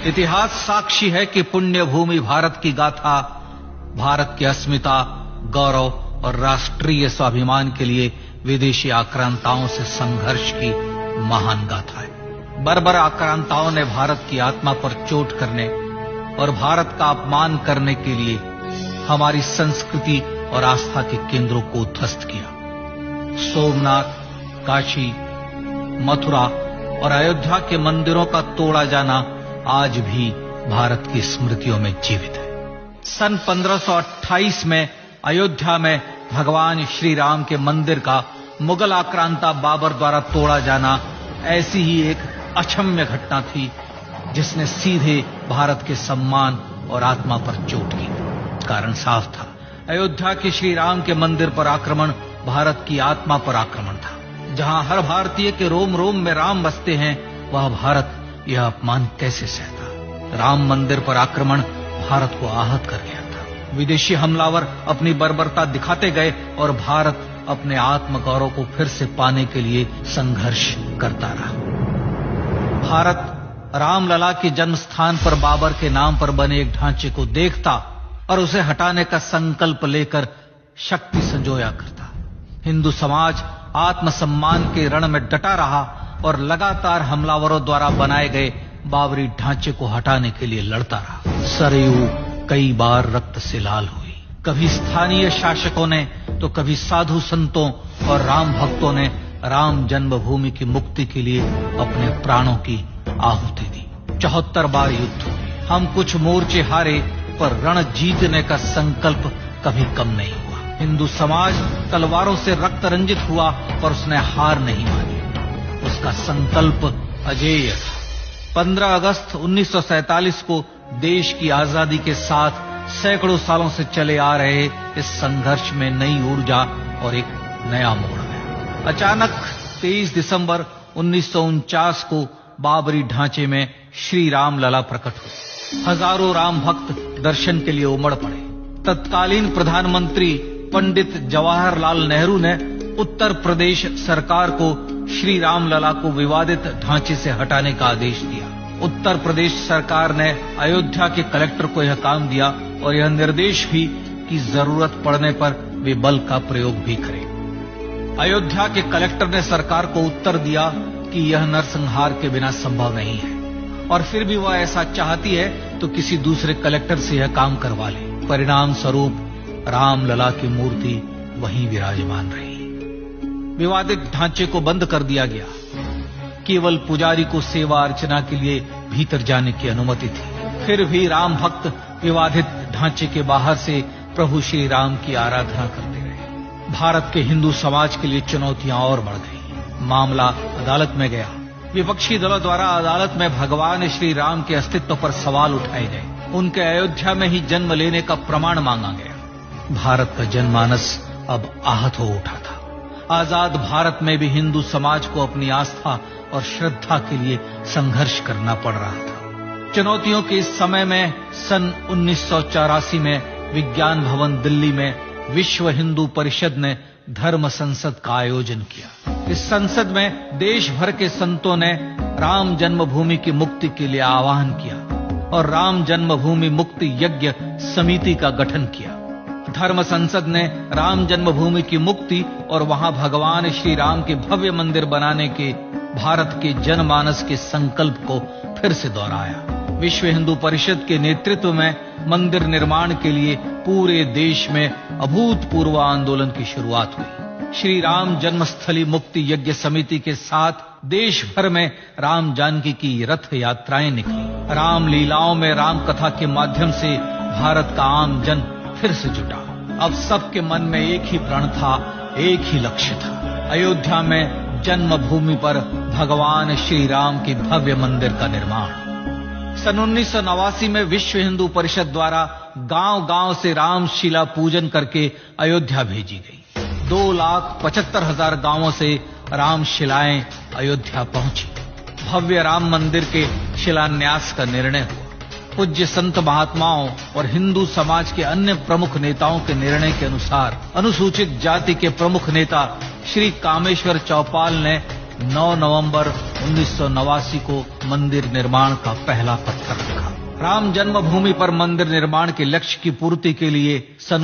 इतिहास साक्षी है कि पुण्य भूमि भारत की गाथा भारत की अस्मिता, गौरव और राष्ट्रीय स्वाभिमान के लिए विदेशी आक्रांताओं से संघर्ष की महान गाथा है। बर्बर आक्रांताओं ने भारत की आत्मा पर चोट करने और भारत का अपमान करने के लिए हमारी संस्कृति और आस्था के केंद्रों को ध्वस्त किया। सोमनाथ, काशी, मथुरा और अयोध्या के मंदिरों का तोड़ा जाना आज भी भारत की स्मृतियों में जीवित है। सन 1528 में अयोध्या में भगवान श्री राम के मंदिर का मुगल आक्रांता बाबर द्वारा तोड़ा जाना ऐसी ही एक अक्षम्य घटना थी जिसने सीधे भारत के सम्मान और आत्मा पर चोट की। कारण साफ था, अयोध्या के श्री राम के मंदिर पर आक्रमण भारत की आत्मा पर आक्रमण था। जहां हर भारतीय के रोम रोम में राम बसते हैं, वह भारत यह अपमान कैसे सहता। राम मंदिर पर आक्रमण भारत को आहत कर गया था। विदेशी हमलावर अपनी बर्बरता दिखाते गए और भारत अपने आत्मगौरव को फिर से पाने के लिए संघर्ष करता रहा। भारत रामलला के जन्म स्थान पर बाबर के नाम पर बने एक ढांचे को देखता और उसे हटाने का संकल्प लेकर शक्ति संजोया करता। हिंदू समाज आत्मसम्मान के रण में डटा रहा और लगातार हमलावरों द्वारा बनाए गए बाबरी ढांचे को हटाने के लिए लड़ता रहा। सरयू कई बार रक्त से लाल हुई। कभी स्थानीय शासकों ने तो कभी साधु संतों और राम भक्तों ने राम जन्मभूमि की मुक्ति के लिए अपने प्राणों की आहुति दी। 74 बार युद्ध हुए। हम कुछ मोर्चे हारे, पर रण जीतने का संकल्प कभी कम नहीं हुआ। हिंदू समाज तलवारों से रक्त रंजित हुआ, पर उसने हार नहीं मानी। उसका संकल्प अजेय था। 15 अगस्त 1947 को देश की आजादी के साथ सैकड़ों सालों से चले आ रहे इस संघर्ष में नई ऊर्जा और एक नया मोड़ आया। अचानक 23 दिसंबर 1949 को बाबरी ढांचे में श्री राम लला प्रकट हुए। हजारों राम भक्त दर्शन के लिए उमड़ पड़े। तत्कालीन प्रधानमंत्री पंडित जवाहरलाल नेहरू ने उत्तर प्रदेश सरकार को श्री राम लला को विवादित ढांचे से हटाने का आदेश दिया। उत्तर प्रदेश सरकार ने अयोध्या के कलेक्टर को यह काम दिया और यह निर्देश भी कि जरूरत पड़ने पर वे बल का प्रयोग भी करें। अयोध्या के कलेक्टर ने सरकार को उत्तर दिया कि यह नरसंहार के बिना संभव नहीं है, और फिर भी वह ऐसा चाहती है तो किसी दूसरे कलेक्टर से यह काम करवा ले। परिणाम स्वरूप रामलला की मूर्ति वहीं विराजमान रही। विवादित ढांचे को बंद कर दिया गया। केवल पुजारी को सेवा अर्चना के लिए भीतर जाने की अनुमति थी। फिर भी राम भक्त विवादित ढांचे के बाहर से प्रभु श्री राम की आराधना करते रहे। भारत के हिंदू समाज के लिए चुनौतियां और बढ़ गई। मामला अदालत में गया। विपक्षी दलों द्वारा अदालत में भगवान श्री राम के अस्तित्व पर सवाल उठाए गए। उनके अयोध्या में ही जन्म लेने का प्रमाण मांगा गया। भारत का जनमानस अब आहत हो उठा था। आजाद भारत में भी हिंदू समाज को अपनी आस्था और श्रद्धा के लिए संघर्ष करना पड़ रहा था। चुनौतियों के इस समय में सन 1984 में विज्ञान भवन दिल्ली में विश्व हिंदू परिषद ने धर्म संसद का आयोजन किया। इस संसद में देश भर के संतों ने राम जन्मभूमि की मुक्ति के लिए आह्वान किया और राम जन्मभूमि मुक्ति यज्ञ समिति का गठन किया। धर्म संसद ने राम जन्मभूमि की मुक्ति और वहां भगवान श्री राम के भव्य मंदिर बनाने के भारत के जनमानस के संकल्प को फिर से दोहराया। विश्व हिंदू परिषद के नेतृत्व में मंदिर निर्माण के लिए पूरे देश में अभूतपूर्व आंदोलन की शुरुआत हुई। श्री राम जन्मस्थली मुक्ति यज्ञ समिति के साथ देश भर में राम जानकी की रथ यात्राएं निकली। राम लीलाओं में राम कथा के माध्यम से भारत का आम जन फिर से जुटा। अब सबके मन में एक ही प्रण था, एक ही लक्ष्य था। अयोध्या में जन्मभूमि पर भगवान श्री राम के भव्य मंदिर का निर्माण। सन 1989 में विश्व हिंदू परिषद द्वारा गांव-गांव से रामशिला पूजन करके अयोध्या भेजी गई। 2,75,000 गांवों से रामशिलाएं अयोध्या पहुंची। भव्य राम मंदिर के शिलान्यास का निर्णय हुआ। पूज्य संत महात्माओं और हिंदू समाज के अन्य प्रमुख नेताओं के निर्णय के अनुसार अनुसूचित जाति के प्रमुख नेता श्री कामेश्वर चौपाल ने 9 नवंबर 1989 को मंदिर निर्माण का पहला पत्थर रखा। राम जन्मभूमि पर मंदिर निर्माण के लक्ष्य की पूर्ति के लिए सन